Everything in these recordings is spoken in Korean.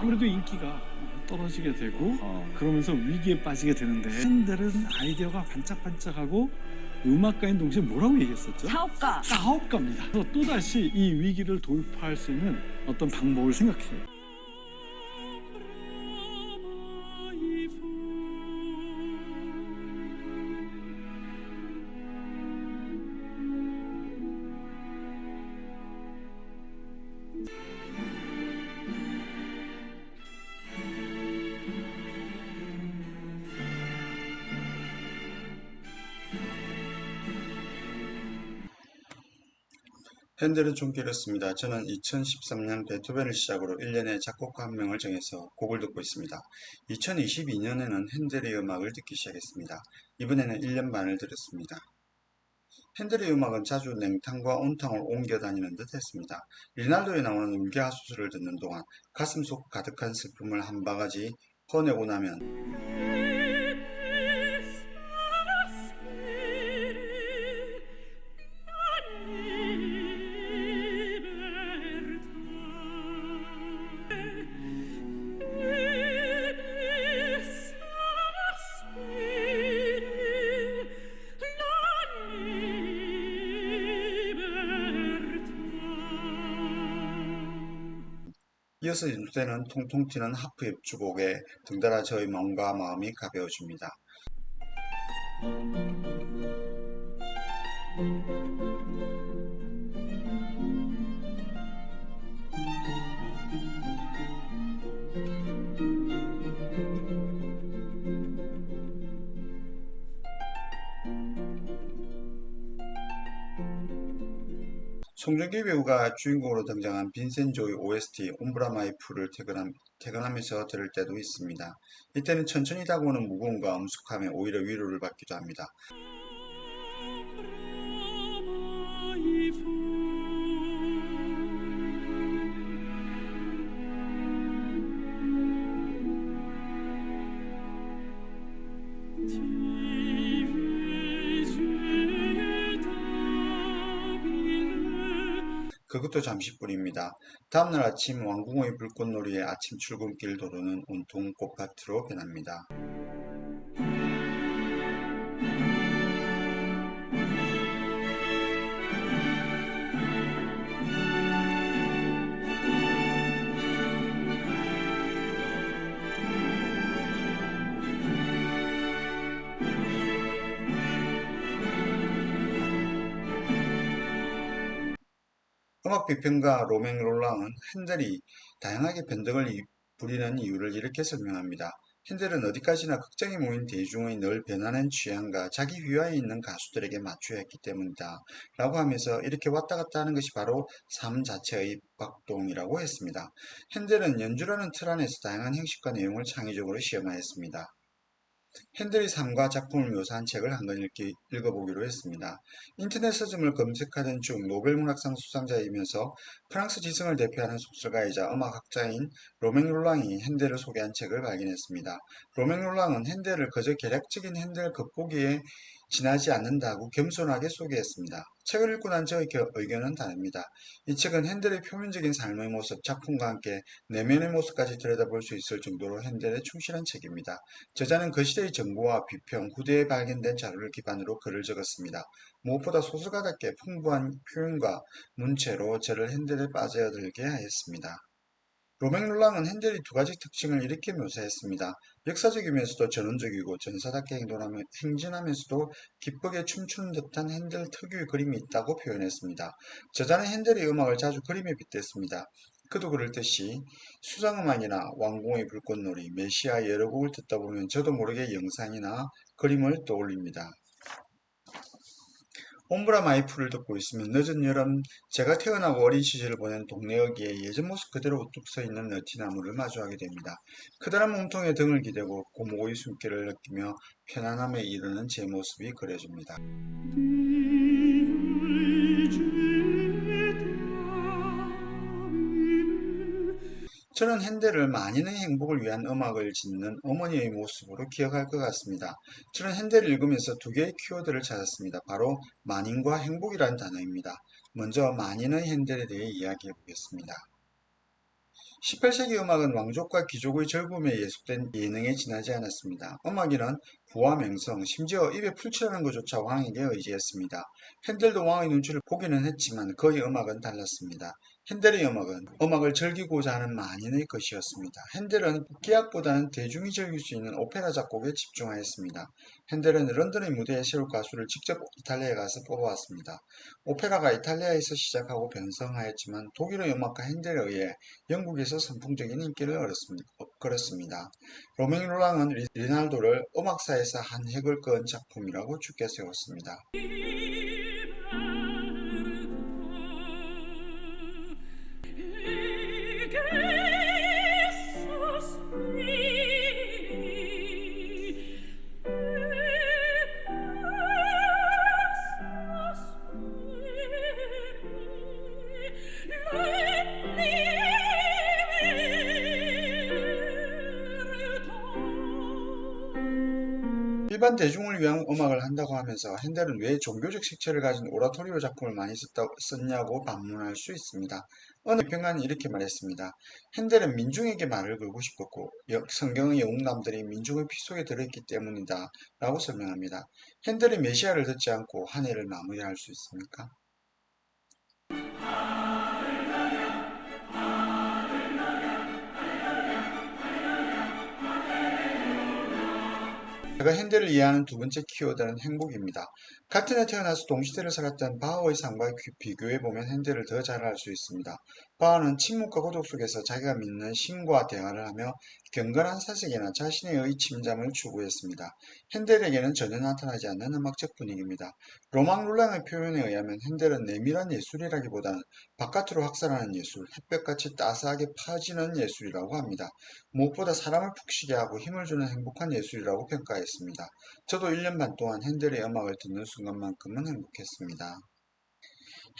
아무래도 인기가 떨어지게 되고 그러면서 위기에 빠지게 되는데, 핸델은 아이디어가 반짝반짝하고 음악가인 동시에 뭐라고 얘기했었죠? 사업가. 사업가입니다. 그래서 또다시 이 위기를 돌파할 수 있는 어떤 방법을 생각해요. 핸델은 좀 길었습니다. 저는 2013년 베토벤을 시작으로 1년에 작곡가 한 명을 정해서 곡을 듣고 있습니다. 2022년에는 핸델의 음악을 듣기 시작했습니다. 이번에는 1년 반을 들었습니다. 핸델의 음악은 자주 냉탕과 온탕을 옮겨 다니는 듯 했습니다. 리날도에 나오는 울게 하소서를 듣는 동안 가슴속 가득한 슬픔을 한 바가지 퍼내고 나면 이어서 연주되는 통통 튀는 하프 협주곡에 덩달아 저의 몸과 마음이 가벼워집니다. 송중기 배우가 주인공으로 등장한 빈센조의 OST 옴브라 마이 풀을 퇴근하면서 들을 때도 있습니다. 이때는 천천히 다가오는 무거움과 엄숙함에 오히려 위로를 받기도 합니다. 그것도 잠시뿐입니다. 다음날 아침 왕궁의 불꽃놀이의 아침 출근길 도로는 온통 꽃밭으로 변합니다. 음악 비평가 로맹 롤랑은 핸델이 다양하게 변덕을 부리는 이유를 이렇게 설명합니다. 핸델은 어디까지나 극장에 모인 대중의 늘 변하는 취향과 자기 휘하에 있는 가수들에게 맞춰야 했기 때문이다 라고 하면서 이렇게 왔다 갔다 하는 것이 바로 삶 자체의 박동이라고 했습니다. 핸델은 연주라는 틀 안에서 다양한 형식과 내용을 창의적으로 시험하였습니다. 핸델의 삶과 작품을 묘사한 책을 한 권 읽어보기로 했습니다. 인터넷 서점을 검색하던 중 노벨문학상 수상자이면서 프랑스 지성을 대표하는 소설가이자 음악학자인 로맹 롤랑이 핸델을 소개한 책을 발견했습니다. 로맹 롤랑은 핸델을 그저 계략적인 핸델 겉보기에 지나지 않는다고 겸손하게 소개했습니다. 책을 읽고 난 저의 의견은 다릅니다. 이 책은 핸델의 표면적인 삶의 모습, 작품과 함께 내면의 모습까지 들여다볼 수 있을 정도로 핸델에 충실한 책입니다. 저자는 그 시대의 정보와 비평, 후대에 발견된 자료를 기반으로 글을 적었습니다. 무엇보다 소설가답게 풍부한 표현과 문체로 저를 핸델에 빠져들게 하였습니다. 로맹 롤랑은 핸델의 두 가지 특징을 이렇게 묘사했습니다. 역사적이면서도 전원적이고 전사답게 행진하면서도 기쁘게 춤추는 듯한 핸델 특유의 그림이 있다고 표현했습니다. 저자는 핸델의 음악을 자주 그림에 빗댔습니다. 그도 그럴듯이 수상음악이나 왕궁의 불꽃놀이, 메시아 여러 곡을 듣다 보면 저도 모르게 영상이나 그림을 떠올립니다. 옴브라 마이풀을 듣고 있으면 늦은 여름 제가 태어나고 어린 시절을 보낸 동네 여기에 예전 모습 그대로 우뚝 서 있는 너티나무를 마주하게 됩니다. 커다란 몸통에 등을 기대고 고목의 숨결을 느끼며 편안함에 이르는 제 모습이 그려집니다. 저는 핸델을 만인의 행복을 위한 음악을 짓는 어머니의 모습으로 기억할 것 같습니다. 저는 핸델을 읽으면서 두 개의 키워드를 찾았습니다. 바로 만인과 행복이라는 단어입니다. 먼저 만인의 핸델에 대해 이야기해 보겠습니다. 18세기 음악은 왕족과 귀족의 즐거움에 예속된 예능에 지나지 않았습니다. 음악인은 부와 명성, 심지어 입에 풀칠하는 것조차 왕에게 의지했습니다. 핸델도 왕의 눈치를 보기는 했지만 그의 음악은 달랐습니다. 핸델의 음악은 음악을 즐기고자 하는 만인의 것이었습니다. 핸델은 국기악보다는 대중이 즐길 수 있는 오페라 작곡에 집중하였습니다. 핸델은 런던의 무대에 세울 가수를 직접 이탈리아에 가서 뽑아왔습니다. 오페라가 이탈리아에서 시작하고 변성하였지만 독일의 음악가 핸델에 의해 영국에서 선풍적인 인기를 끌었습니다. 로맹 롤랑은 리날도를 음악사에서 한 획을 그은 작품이라고 축켜 세웠습니다. 일반 대중을 위한 음악을 한다고 하면서 핸델은 왜 종교적 색채를 가진 오라토리오 작품을 많이 썼냐고 반문할 수 있습니다. 어느 평론가는 이렇게 말했습니다. 핸델은 민중에게 말을 걸고 싶었고 성경의 영웅담들이 민중의 피 속에 들어있기 때문이다 라고 설명합니다. 핸델이 메시아를 듣지 않고 한 해를 마무리할 수 있습니까? 제가 핸델을 이해하는 두 번째 키워드는 행복입니다. 같은 해 태어나서 동시대를 살았던 바흐의 삶과 비교해보면 핸델을 더 잘 알 수 있습니다. 바흐는 침묵과 고독 속에서 자기가 믿는 신과 대화를 하며 경건한 사색이나 자신의 의침잠을 추구했습니다. 핸델에게는 전혀 나타나지 않는 음악적 분위기입니다. 로망 롤랑의 표현에 의하면 핸델은 내밀한 예술이라기보다는 바깥으로 확산하는 예술, 햇볕같이 따스하게 퍼지는 예술이라고 합니다. 무엇보다 사람을 푹 쉬게 하고 힘을 주는 행복한 예술이라고 평가했습니다. 저도 1년 반 동안 핸델의 음악을 듣는 순간만큼은 행복했습니다.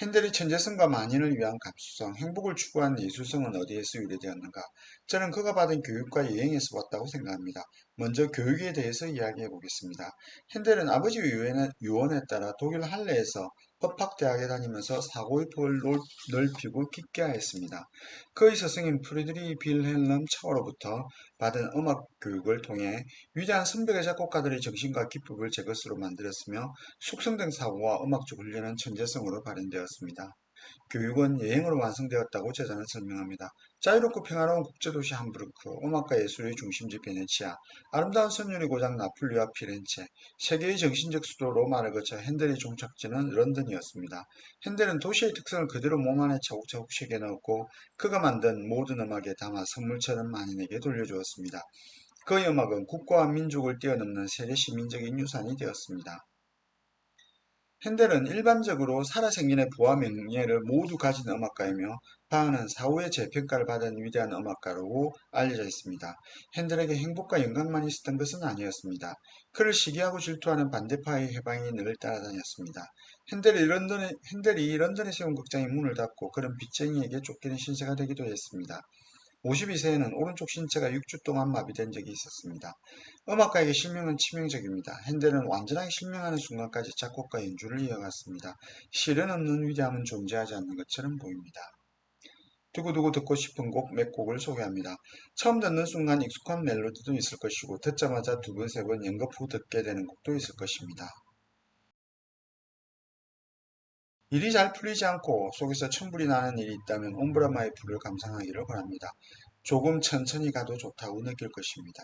핸델이 천재성과 만인을 위한 감수성, 행복을 추구하는 예술성은 어디에서 유래되었는가? 저는 그가 받은 교육과 여행에서 왔다고 생각합니다. 먼저 교육에 대해서 이야기해 보겠습니다. 핸델은 아버지의 유언에 따라 독일 할레에서 법학대학에 다니면서 사고의 폭을 넓히고 깊게 하였습니다. 그의 스승인 프리드리히 빌헬름 차오로부터 받은 음악 교육을 통해 위대한 선백의 작곡가들의 정신과 기법을 제 것으로 만들었으며 숙성된 사고와 음악적 훈련은 천재성으로 발현되었습니다. 교육은 여행으로 완성되었다고 제자는 설명합니다. 자유롭고 평화로운 국제도시 함부르크, 음악과 예술의 중심지 베네치아, 아름다운 선율의 고장 나폴리와 피렌체, 세계의 정신적 수도 로마를 거쳐 핸델의 종착지는 런던이었습니다. 핸델은 도시의 특성을 그대로 몸 안에 차곡차곡 새겨 넣었고 그가 만든 모든 음악에 담아 선물처럼 만인에게 돌려주었습니다. 그의 음악은 국가와 민족을 뛰어넘는 세계 시민적인 유산이 되었습니다. 핸델은 일반적으로 살아생전의 부와 명예를 모두 가진 음악가이며 바흐는 사후에 재평가를 받은 위대한 음악가로 알려져 있습니다. 핸델에게 행복과 영광만 있었던 것은 아니었습니다. 그를 시기하고 질투하는 반대파의 해방이 늘 따라다녔습니다. 핸델이 런던에 세운 극장의 문을 닫고 그런 빚쟁이에게 쫓기는 신세가 되기도 했습니다. 52세에는 오른쪽 신체가 6주 동안 마비된 적이 있었습니다. 음악가에게 실명은 치명적입니다. 핸델은 완전하게 실명하는 순간까지 작곡과 연주를 이어갔습니다. 실현 없는 위대함은 존재하지 않는 것처럼 보입니다. 두고두고 듣고 싶은 곡 몇 곡을 소개합니다. 처음 듣는 순간 익숙한 멜로디도 있을 것이고 듣자마자 두 번, 세 번 연거푸 듣게 되는 곡도 있을 것입니다. 일이 잘 풀리지 않고 속에서 천불이 나는 일이 있다면 옴브라마의 불을 감상하기를 바랍니다. 조금 천천히 가도 좋다고 느낄 것입니다.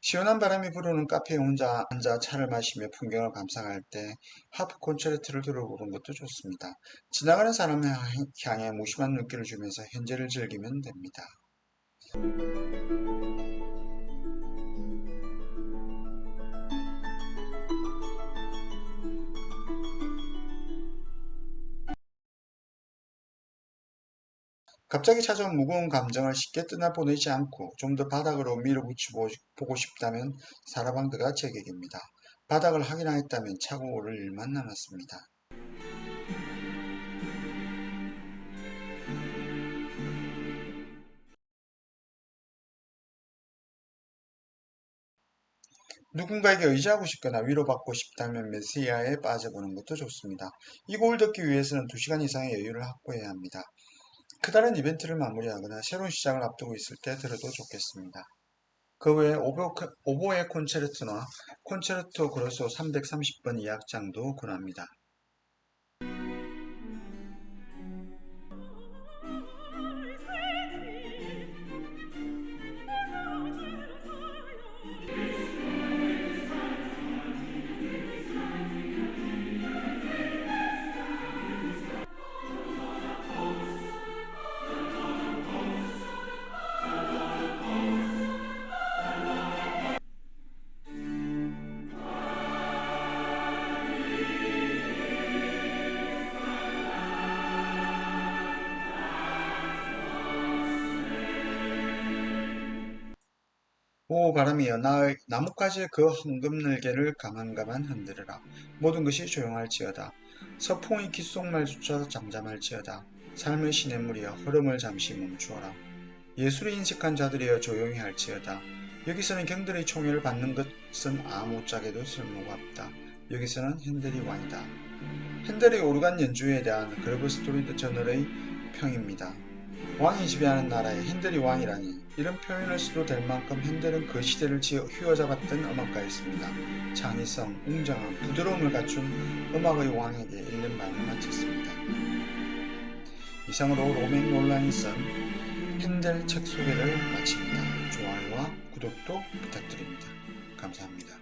시원한 바람이 불어오는 카페에 혼자 앉아 차를 마시며 풍경을 감상할 때 하프 콘체르트를 들어보는 것도 좋습니다. 지나가는 사람을 향해 무심한 눈길을 주면서 현재를 즐기면 됩니다. 갑자기 찾아온 무거운 감정을 쉽게 떠나보내지 않고 좀 더 바닥으로 밀어붙여보고 싶다면 사라방드가 제격입니다. 바닥을 확인하였다면 차고 오를 일만 남았습니다. 누군가에게 의지하고 싶거나 위로받고 싶다면 메시아에 빠져보는 것도 좋습니다. 이 곡을 듣기 위해서는 2시간 이상의 여유를 확보해야 합니다. 크다란 이벤트를 마무리하거나 새로운 시작을 앞두고 있을 때 들어도 좋겠습니다. 그 외에 오보에 콘체르토나 콘체르토 그로소 330번 2악장도 권합니다. 오 바람이여 나뭇가지의 그 황금늘개를 가만가만 흔들으라. 모든 것이 조용할지어다. 서풍이 귓속말조차 잠잠할지어다. 삶의 시냇물이여 흐름을 잠시 멈추어라. 예술에 인식한 자들이여 조용히 할지어다. 여기서는 경들의 총애를 받는 것은 아무짝에도 쓸모가 없다. 여기서는 핸델이 왕이다. 핸델의 오르간 연주에 대한 그레브스토리드 저널의 평입니다. 왕이 지배하는 나라에 핸델이 왕이라니, 이런 표현을 써도 될 만큼 핸델은 그 시대를 휘어잡았던 음악가였습니다. 창의성, 웅장함, 부드러움을 갖춘 음악의 왕에게 읽는 말을 마쳤습니다. 이상으로 로맹 롤란이 쓴 핸델 책 소개를 마칩니다. 좋아요와 구독도 부탁드립니다. 감사합니다.